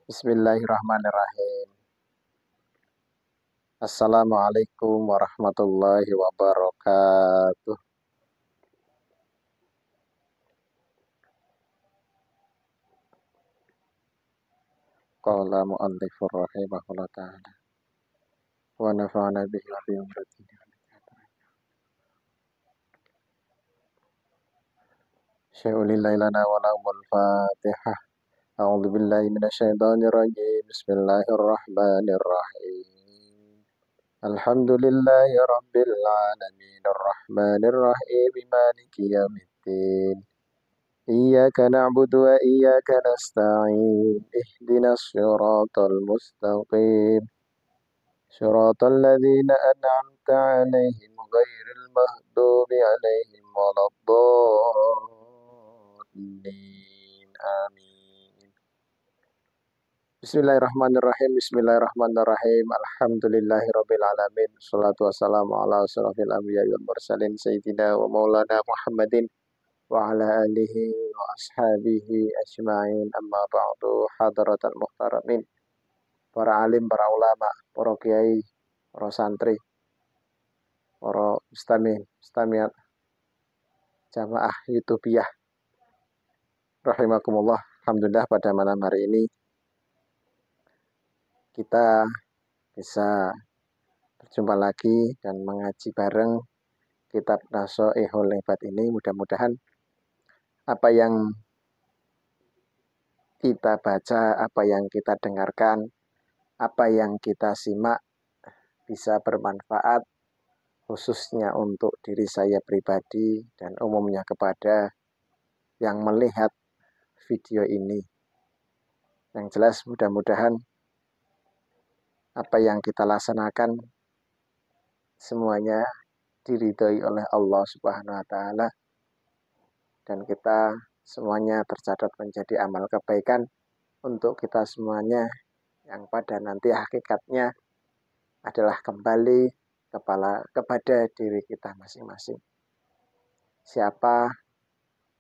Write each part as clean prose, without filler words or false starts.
Bismillahirrahmanirrahim. Assalamualaikum warahmatullahi wabarakatuh. Qala mu'allifur rahimahullah ta'ala. Wa nafa'ana bihi wa bi umratihi. Syai'ulillahi lana wa lahumul fatihah. A'udzu billahi minasyaitonir rajim. Bismillahirrahmanirrahim. Alhamdulillahi rabbil alamin. Arrahmanir rahim. Maliki yaumiddin. إياك نعبد وإياك نستعين اهدنا الصراط المستقيم صراط الذين أنعمت عليهم غير المغضوب عليهم ولا الضالين آمين. Bismillahirrahmanirrahim. Bismillahirrahmanirrahim. Alhamdulillahirabbil alamin. Shalatu wassalamu ala asyrofil anbiya'i wal mursalin sayyidina wa maulana Muhammadin wa ala alihi wa ashabihi ajma'in, amma ba'du. Hadratal muhtaramin, para alim, para ulama, para kiai, para santri, para mustamiat jamaah YouTubiyah rahimakumullah. Alhamdulillah, pada malam hari ini kita bisa berjumpa lagi dan mengaji bareng kitab Nasha'ihul Ibad ini. Mudah-mudahan apa yang kita baca, apa yang kita dengarkan, apa yang kita simak bisa bermanfaat, khususnya untuk diri saya pribadi dan umumnya kepada yang melihat video ini. Yang jelas mudah-mudahan apa yang kita laksanakan semuanya diridhoi oleh Allah Subhanahu wa taala dan kita semuanya tercatat menjadi amal kebaikan untuk kita semuanya yang pada nanti hakikatnya adalah kembali kepada diri kita masing-masing. Siapa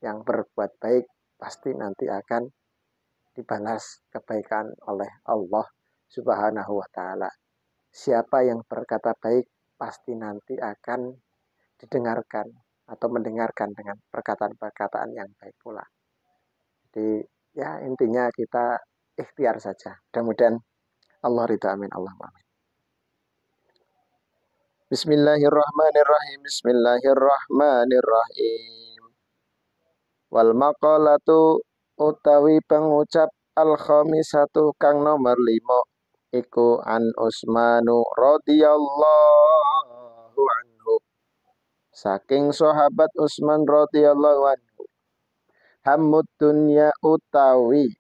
yang berbuat baik pasti nanti akan dibalas kebaikan oleh Allah Subhanahu wa taala. Siapa yang berkata baik pasti nanti akan didengarkan atau mendengarkan dengan perkataan-perkataan yang baik pula. Jadi ya intinya kita ikhtiar saja. Mudah-mudahan Allah ridha, amin Allahumma amin. Bismillahirrahmanirrahim. Bismillahirrahmanirrahim. Wal maqalatu utawi pengucap al khamisatu kang nomor 5 iku an Utsmanu radhiyallahu anhu, saking sahabat Utsman radhiyallahu anhu, hammud dunya utawi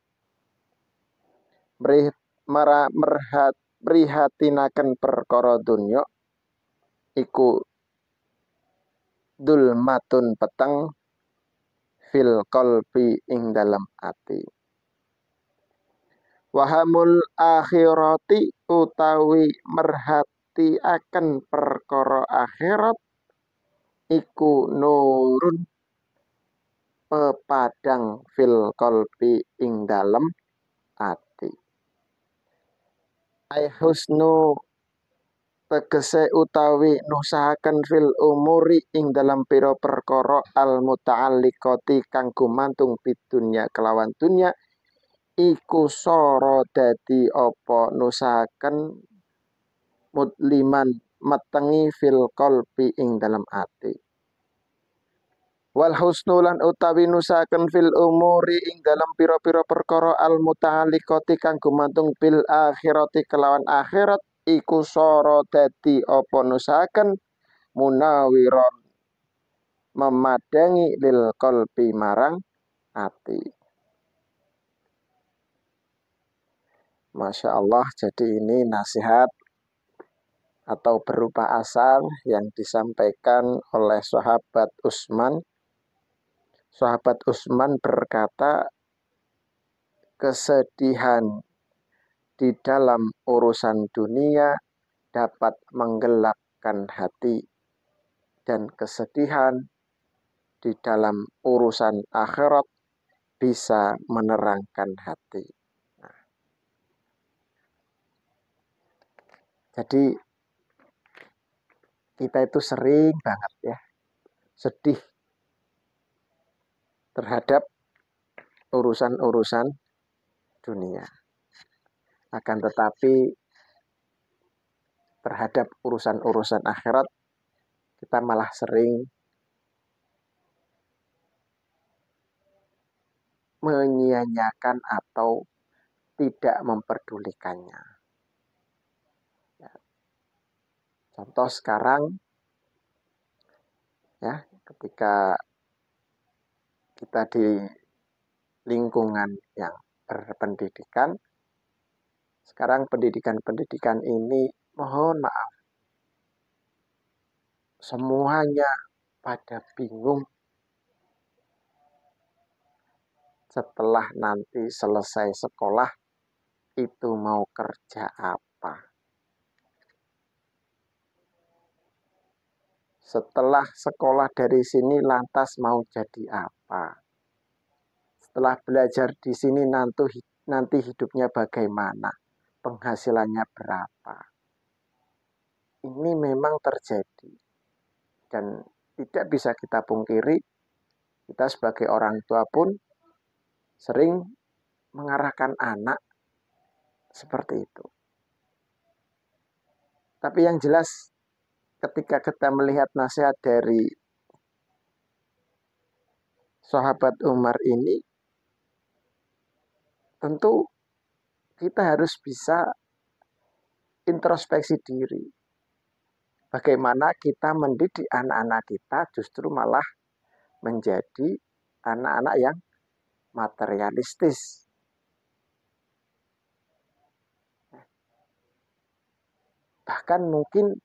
prihatinaken perkara dunya iku dulmatun peteng fil qalbi ing dalam ati. Wahamul akhirati utawi merhati akan perkara akhirat iku nurun pepadang fil qalbi ing dalam ati. Ai husnu tegese utawi nusahaken fil umuri ing dalam pira perkara al muta'alliqati kang gumantung bidunya kelawan dunya iku sara dadi apa nusahaken mudliman metengi fil qalbi ing dalam ati. Wal husnu lan utawi nusahaken fil umuri ing dalam pira-pira perkara al muta'alliqati kang gumantung bil akhirati kelawan akhirat iku sara dadi apa nusahaken munawiron memadangi lil qalbi marang ati. Masya Allah, jadi ini nasihat atau berupa asar yang disampaikan oleh sahabat Utsman. Sahabat Utsman berkata, kesedihan di dalam urusan dunia dapat menggelapkan hati dan kesedihan di dalam urusan akhirat bisa menerangkan hati. Jadi kita itu sering banget ya sedih terhadap urusan-urusan dunia. Akan tetapi terhadap urusan-urusan akhirat kita malah sering menyia-nyiakan atau tidak memperdulikannya. Ya. Contoh sekarang ya, ketika kita di lingkungan yang berpendidikan, sekarang pendidikan-pendidikan ini mohon maaf, semuanya pada bingung setelah nanti selesai sekolah itu mau kerja apa. Setelah sekolah dari sini lantas mau jadi apa. Setelah belajar di sini nanti hidupnya bagaimana, penghasilannya berapa. Ini memang terjadi dan tidak bisa kita pungkiri, kita sebagai orang tua pun sering mengarahkan anak seperti itu. Tapi yang jelas ketika kita melihat nasihat dari sahabat Umar ini, tentu kita harus bisa introspeksi diri. Bagaimana kita mendidik anak-anak kita justru malah menjadi anak-anak yang materialistis. Bahkan mungkin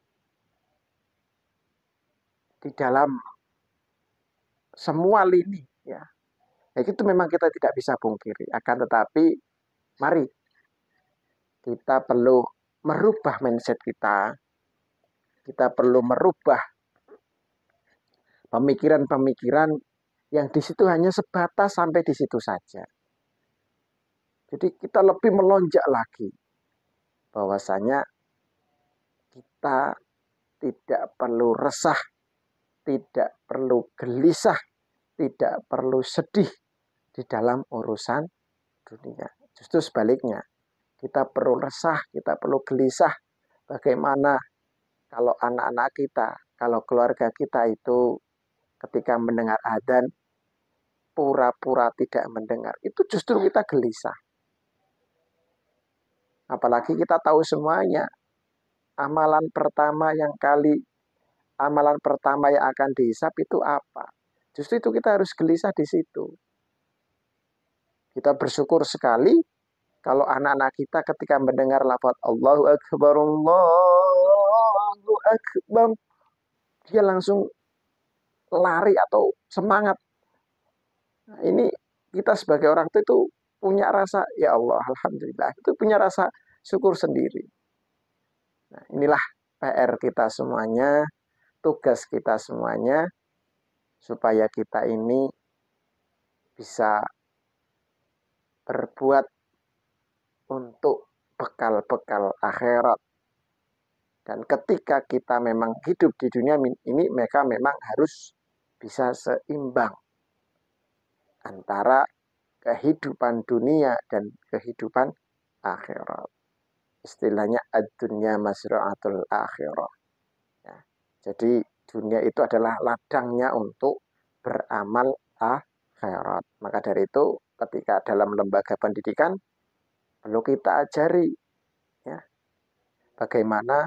di dalam semua lini ya. Itu memang kita tidak bisa pungkiri. Akan tetapi mari kita perlu merubah mindset kita. Kita perlu merubah pemikiran-pemikiran yang di situ hanya sebatas sampai di situ saja. Jadi kita lebih melonjak lagi bahwasanya kita tidak perlu resah, tidak perlu gelisah, tidak perlu sedih di dalam urusan dunia. Justru sebaliknya, kita perlu resah, kita perlu gelisah. Bagaimana kalau anak-anak kita, kalau keluarga kita itu ketika mendengar adzan pura-pura tidak mendengar, itu justru kita gelisah. Apalagi kita tahu semuanya, amalan pertama yang akan dihisap itu apa? Justru itu kita harus gelisah di situ. Kita bersyukur sekali kalau anak-anak kita ketika mendengar lafaz Allahu Akbar, Allahu Akbar, dia langsung lari atau semangat. Nah, ini kita sebagai orang tua itu punya rasa, ya Allah, Alhamdulillah, itu punya rasa syukur sendiri. Nah, inilah PR kita semuanya, tugas kita semuanya, supaya kita ini bisa berbuat untuk bekal-bekal akhirat. Dan ketika kita memang hidup di dunia ini, mereka memang harus bisa seimbang antara kehidupan dunia dan kehidupan akhirat. Istilahnya ad-dunya masra'atul akhirah. Ya. Jadi dunia itu adalah ladangnya untuk beramal akhirat. Maka dari itu ketika dalam lembaga pendidikan perlu kita ajari ya, bagaimana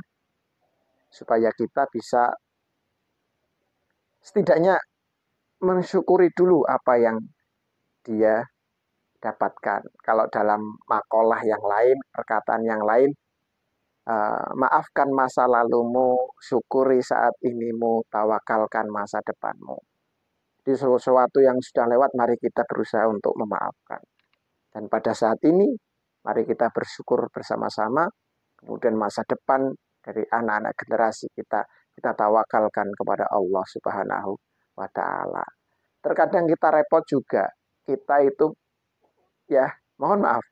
supaya kita bisa setidaknya mensyukuri dulu apa yang dia dapatkan. Kalau dalam makalah yang lain, perkataan yang lain, maafkan masa lalumu, syukuri saat inimu, tawakalkan masa depanmu. Di sesuatu yang sudah lewat, mari kita berusaha untuk memaafkan. Dan pada saat ini, mari kita bersyukur bersama-sama, kemudian masa depan dari anak-anak generasi kita tawakalkan kepada Allah Subhanahu wa Ta'ala. Terkadang kita repot juga, kita itu ya mohon maaf,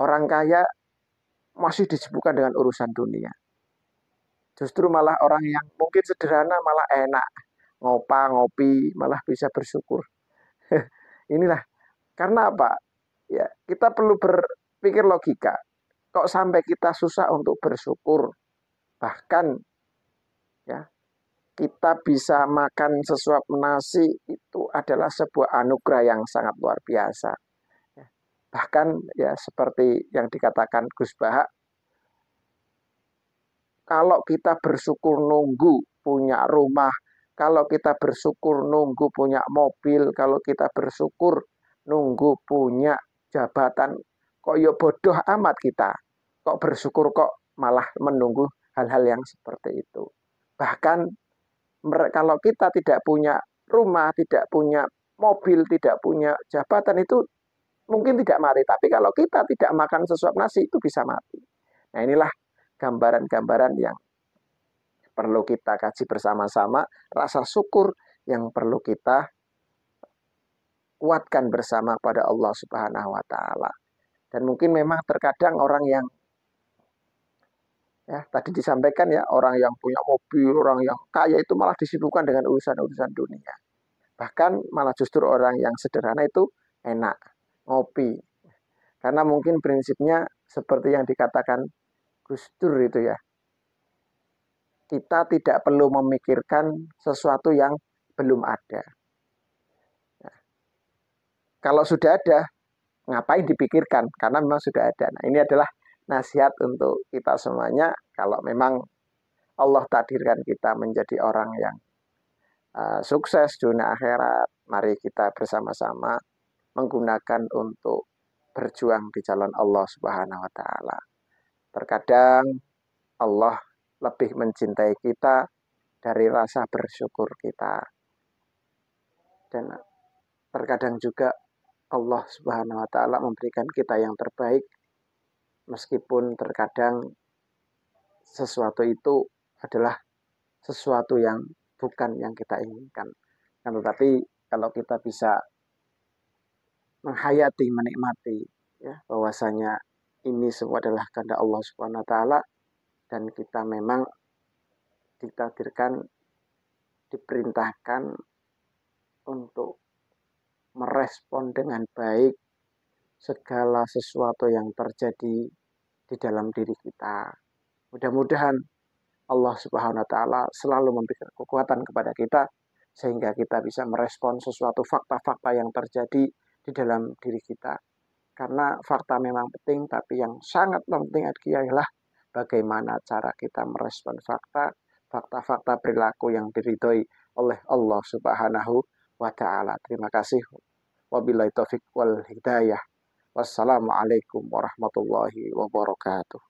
orang kaya masih disibukkan dengan urusan dunia. Justru malah orang yang mungkin sederhana malah enak. Ngopi, malah bisa bersyukur. Inilah, karena apa? Ya, kita perlu berpikir logika. Kok sampai kita susah untuk bersyukur? Bahkan ya, kita bisa makan sesuap nasi itu adalah sebuah anugerah yang sangat luar biasa. Ya, bahkan ya seperti yang dikatakan Gus Bahak, kalau kita bersyukur nunggu punya rumah, kalau kita bersyukur nunggu punya mobil, kalau kita bersyukur nunggu punya jabatan, kok ya bodoh amat kita. Kok bersyukur kok malah menunggu hal-hal yang seperti itu. Bahkan kalau kita tidak punya rumah, tidak punya mobil, tidak punya jabatan itu mungkin tidak mati. Tapi kalau kita tidak makan sesuap nasi itu bisa mati. Nah inilah gambaran-gambaran yang perlu kita kaji bersama-sama, rasa syukur yang perlu kita kuatkan bersama pada Allah Subhanahu wa taala. Dan mungkin memang terkadang orang yang ya tadi disampaikan ya, orang yang punya mobil, orang yang kaya itu malah disibukkan dengan urusan-urusan dunia. Bahkan malah justru orang yang sederhana itu enak ngopi. Karena mungkin prinsipnya seperti yang dikatakan Gus Dur itu ya, kita tidak perlu memikirkan sesuatu yang belum ada. Nah, kalau sudah ada, ngapain dipikirkan? Karena memang sudah ada. Nah, ini adalah nasihat untuk kita semuanya. Kalau memang Allah takdirkan kita menjadi orang yang sukses dunia akhirat, mari kita bersama-sama menggunakan untuk berjuang di jalan Allah Subhanahu wa taala. Terkadang Allah lebih mencintai kita dari rasa bersyukur kita. Dan terkadang juga Allah Subhanahu wa taala memberikan kita yang terbaik meskipun terkadang sesuatu itu adalah sesuatu yang bukan yang kita inginkan. Tetapi kalau kita bisa menghayati, menikmati ya bahwasanya ini semua adalah kehendak Allah Subhanahu wa taala dan kita memang ditakdirkan, diperintahkan untuk merespon dengan baik segala sesuatu yang terjadi di dalam diri kita. Mudah-mudahan Allah Subhanahu wa taala selalu memberikan kekuatan kepada kita sehingga kita bisa merespon sesuatu fakta-fakta yang terjadi di dalam diri kita. Karena fakta memang penting, tapi yang sangat penting adalah bagaimana cara kita merespon fakta, fakta-fakta perilaku yang diridhoi oleh Allah Subhanahu wa taala. Terima kasih. Wabillahi taufik wal hidayah. Wassalamualaikum warahmatullahi wabarakatuh.